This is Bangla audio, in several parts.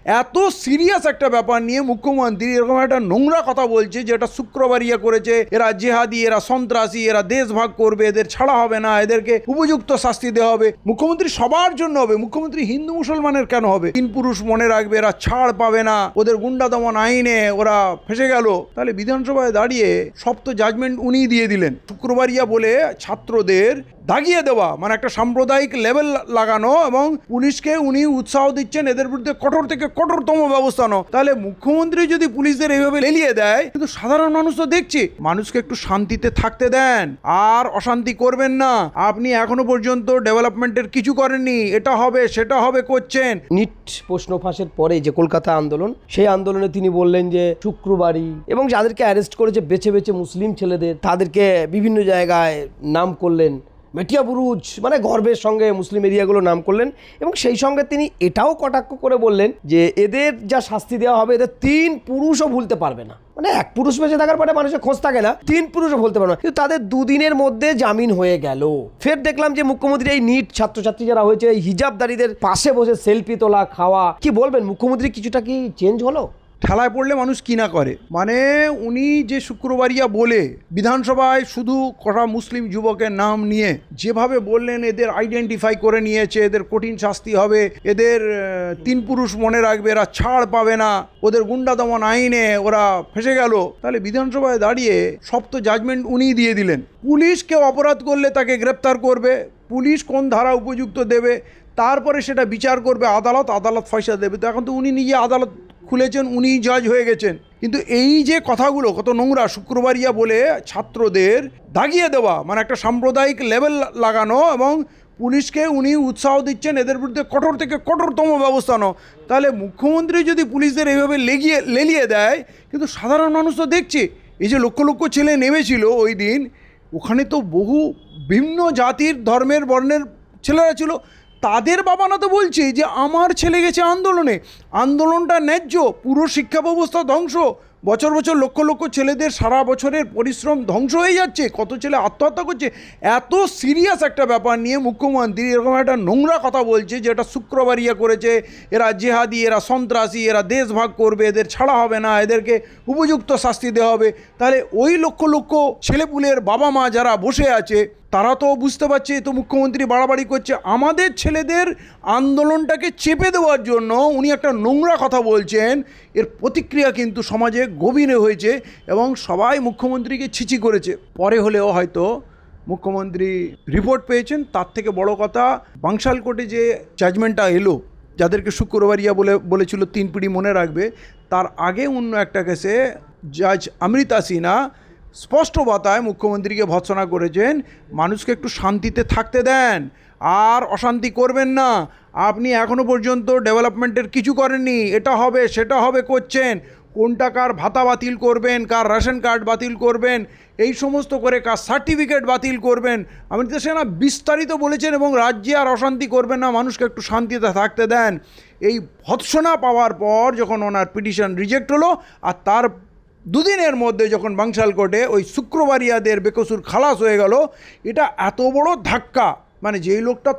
এত সিরিয়াস একটা ব্যাপার নিয়ে মুখ্যমন্ত্রী এরকম একটা নোংরা কথা বলছে যে এটা শুক্রবারিয়া করেছে, এরা জেহাদি, এরা সন্ত্রাসী, এরা দেশ ভাগ করবে, এদের ছাড়া হবে না, এদেরকে উপযুক্ত শাস্তি দেওয়া হবে। মুখ্যমন্ত্রী সবার জন্য হবে, মুখ্যমন্ত্রী হিন্দু মুসলমানের কেন হবে? তিন পুরুষ মনে রাখবে, এরা ছাড় পাবে না, ওদের গুন্ডা দমন আইনে ওরা ফেসে গেল। তাহলে বিধানসভায় দাঁড়িয়ে সব তো জাজমেন্ট উনিই দিয়ে দিলেন। শুক্রবারিয়া বলে ছাত্রদের দাগিয়ে দেওয়া, মানে একটা সাম্প্রদায়িক লেভেল লাগানো, এবং পুলিশকে উনি উৎসাহ দিচ্ছেন এদের বিরুদ্ধে কঠোর থেকে কঠোরতম ব্যবস্থা নাও। তাহলে মুখ্যমন্ত্রী যদি পুলিশদের এইভাবে লেলিয়ে দেয়, কিন্তু সাধারণ মানুষ তো দেখছি, মানুষকে একটু শান্তিতে থাকতে দেন, আর অশান্তি করবেন না। আপনি এখনো পর্যন্ত ডেভেলপমেন্টের কিছু করেননি, এটা হবে সেটা হবে করছেন। নিট প্রশ্ন ফাঁসের পরে যে কলকাতা আন্দোলন, সেই আন্দোলনে তিনি বললেন যে শুক্রবারই, এবং যাদেরকে অ্যারেস্ট করেছে বেছে বেছে মুসলিম ছেলেদের, তাদেরকে বিভিন্ন জায়গায় নাম করলেন মেটিয়া বুরুজ, মানে গর্বের সঙ্গে মুসলিম এরিয়াগুলো নাম করলেন। এবং সেই সঙ্গে তিনি এটাও কটাক্ষ করে বললেন যে এদের যা শাস্তি দেওয়া হবে, এদের তিন পুরুষও ভুলতে পারবে না। মানে এক পুরুষ বেঁচে থাকার পরে মানুষের খোঁজ থাকে না, তিন পুরুষও বলতে পারবে না, কিন্তু তাদের দুদিনের মধ্যে জামিন হয়ে গেল। ফের দেখলাম যে মুখ্যমন্ত্রী এই নিট ছাত্রছাত্রী যারা হয়েছে, এই হিজাবদারীদের পাশে বসে সেলফি তোলা, খাওয়া, কি বলবেন মুখ্যমন্ত্রী কিছুটা কি চেঞ্জ হলো? ঠেলায় পড়লে মানুষ কি না করে। মানে উনি যে শুক্রবারিয়া বলে বিধানসভায় শুধু কটা মুসলিম যুবকের নাম নিয়ে যেভাবে বললেন, এদের আইডেন্টিফাই করে নিয়েছে, এদের কঠিন শাস্তি হবে, এদের তিন পুরুষ মনে রাখবে, এরা ছাড় পাবে না, ওদের গুন্ডা দমন আইনে ওরা ফেসে গেল। তাহলে বিধানসভায় দাঁড়িয়ে সব তো জাজমেন্ট উনিই দিয়ে দিলেন। পুলিশ কেউ অপরাধ করলে তাকে গ্রেপ্তার করবে, পুলিশ কোন ধারা উপযুক্ত দেবে, তারপরে সেটা বিচার করবে আদালত, আদালত ফয়সালা দেবে। তো এখন তো উনি নিজে আদালত খুলেছেন, উনিই জজ হয়ে গেছেন। কিন্তু এই যে কথাগুলো কত নোংরা, শুক্রবারিয়া বলে ছাত্রদের দাগিয়ে দেওয়া, মানে একটা সাম্প্রদায়িক লেভেল লাগানো, এবং পুলিশকে উনি উৎসাহ দিচ্ছেন এদের বিরুদ্ধে কঠোর থেকে কঠোরতম ব্যবস্থা নাও। তাহলে মুখ্যমন্ত্রী যদি পুলিশদের এইভাবে লেলিয়ে দেয়, কিন্তু সাধারণ মানুষ তো দেখছি, এই যে লক্ষ লক্ষ ছেলে নেমেছিল ওই দিন, ওখানে তো বহু ভিন্ন জাতির, ধর্মের, বর্ণের ছেলেরা ছিল। তাদের বাবা না তো বলছে যে আমার ছেলে গেছে আন্দোলনে, আন্দোলনটা ন্যায্য, পুরো শিক্ষা ব্যবস্থা ধ্বংস, বছর বছর লক্ষ লক্ষ ছেলেদের সারা বছরের পরিশ্রম ধ্বংস হয়ে যাচ্ছে, কত ছেলে আত্মহত্যা করছে। এত সিরিয়াস একটা ব্যাপার নিয়ে মুখ্যমন্ত্রী এরকম একটা নোংরা কথা বলছে যে এটা শুক্রবারিয়া করেছে, এরা জেহাদি, এরা সন্ত্রাসী, এরা দেশ ভাগ করবে, এদের ছাড়া হবে না, এদেরকে উপযুক্ত শাস্তি দেওয়া হবে। তাহলে ওই লক্ষ লক্ষ ছেলেপুলের বাবা মা যারা বসে আছে, তারা তো বুঝতে পারছে তো মুখ্যমন্ত্রী বাড়াবাড়ি করছে। আমাদের ছেলেদের আন্দোলনটাকে চেপে দেওয়ার জন্য উনি একটা নোংরা কথা বলছেন। এর প্রতিক্রিয়া কিন্তু সমাজে গভীরে হয়েছে, এবং সবাই মুখ্যমন্ত্রীকে ছিছি করেছে। পরে হলেও হয়তো মুখ্যমন্ত্রী রিপোর্ট পেয়েছেন। তার থেকে বড় কথা, বাংশাল কোর্টে যে জাজমেন্টটা এলো, যাদেরকে শুক্রবারিয়া বলেছিল তিন পিঁড়ি মনে রাখবে, তার আগে অন্য একটা কেসে জাজ অমৃতা সিনহা স্পষ্ট বাতায় মুখ্যমন্ত্রীকে ভৎসনা করেছেন, মানুষকে একটু শান্তিতে থাকতে দেন, আর অশান্তি করবেন না। আপনি এখনও পর্যন্ত ডেভেলপমেন্টের কিছু করেননি, এটা হবে সেটা হবে করছেন। কোনটা কার ভাতা বাতিল করবেন, কার রেশন কার্ড বাতিল করবেন, এই সমস্ত করে কার সার্টিফিকেট বাতিল করবেন। অমৃতা সিনহা বিস্তারিত বলেছেন, এবং রাজ্যে আর অশান্তি করবেন না, মানুষকে একটু শান্তিতে থাকতে দেন। এই ভৎসনা পাওয়ার পর যখন ওনার পিটিশন রিজেক্ট হলো, আর তার দুদিনের মধ্যে যখন বাংশাল কোর্টে ওই শুক্রবারিয়াদের বেকসুর খালাস হয়ে গেল, এটা এত বড় ধাক্কা। মানে যেই লোকটা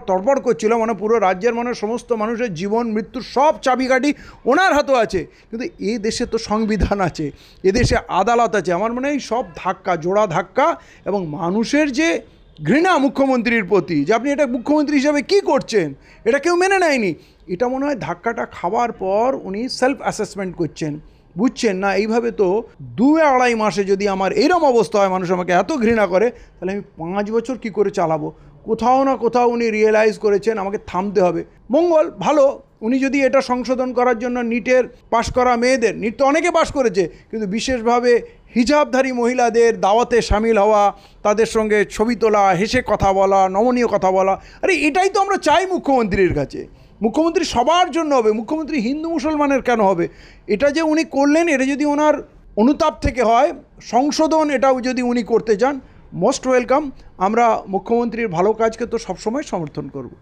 তরপর করছিল, মানে পুরো রাজ্যের মানে সমস্ত মানুষের জীবন মৃত্যুর সব চাবিকাঠি ওনার হাতে আছে, কিন্তু এই দেশে তো সংবিধান আছে, এদেশে আদালত আছে। আমার মনে হয় সব ধাক্কা, জোড়া ধাক্কা, এবং মানুষের যে ঘৃণা মুখ্যমন্ত্রীর প্রতি, যে আপনি এটা মুখ্যমন্ত্রী হিসাবে কি করছেন, এটা কেউ মেনে নেয়নি। এটা মনে হয় ধাক্কাটা খাওয়ার পর উনি সেলফ অ্যাসেসমেন্ট করছেন, বুঝছেন না এইভাবে তো 2-2.5 মাসে যদি আমার এইরকম অবস্থা হয়, মানুষ আমাকে এত ঘৃণা করে, তাহলে আমি 5 বছর কি করে চালাবো? কোথাও না কোথাও উনি রিয়েলাইজ করেছেন আমাকে থামতে হবে। মঙ্গল ভালো, উনি যদি এটা সংশোধন করার জন্য নিটের পাশ করা মেয়েদের, নিট তো অনেকে পাশ করেছে, কিন্তু বিশেষভাবে হিজাবধারী মহিলাদের দাওয়াতে সামিল হওয়া, তাদের সঙ্গে ছবি তোলা, হেসে কথা বলা, নমনীয় কথা বলা, আরে এটাই তো আমরা চাই মুখ্যমন্ত্রীর কাছে। মুখ্যমন্ত্রী সবার জন্য হবে, মুখ্যমন্ত্রী হিন্দু মুসলমানের কেন হবে? এটা যে উনি করলেন, এটা যদি ওনার অনুতাপ থেকে হয়, সংশোধন এটাও যদি উনি করতে চান, মোস্ট ওয়েলকাম। আমরা মুখ্যমন্ত্রীর ভালো কাজকে তো সবসময় সমর্থন করব।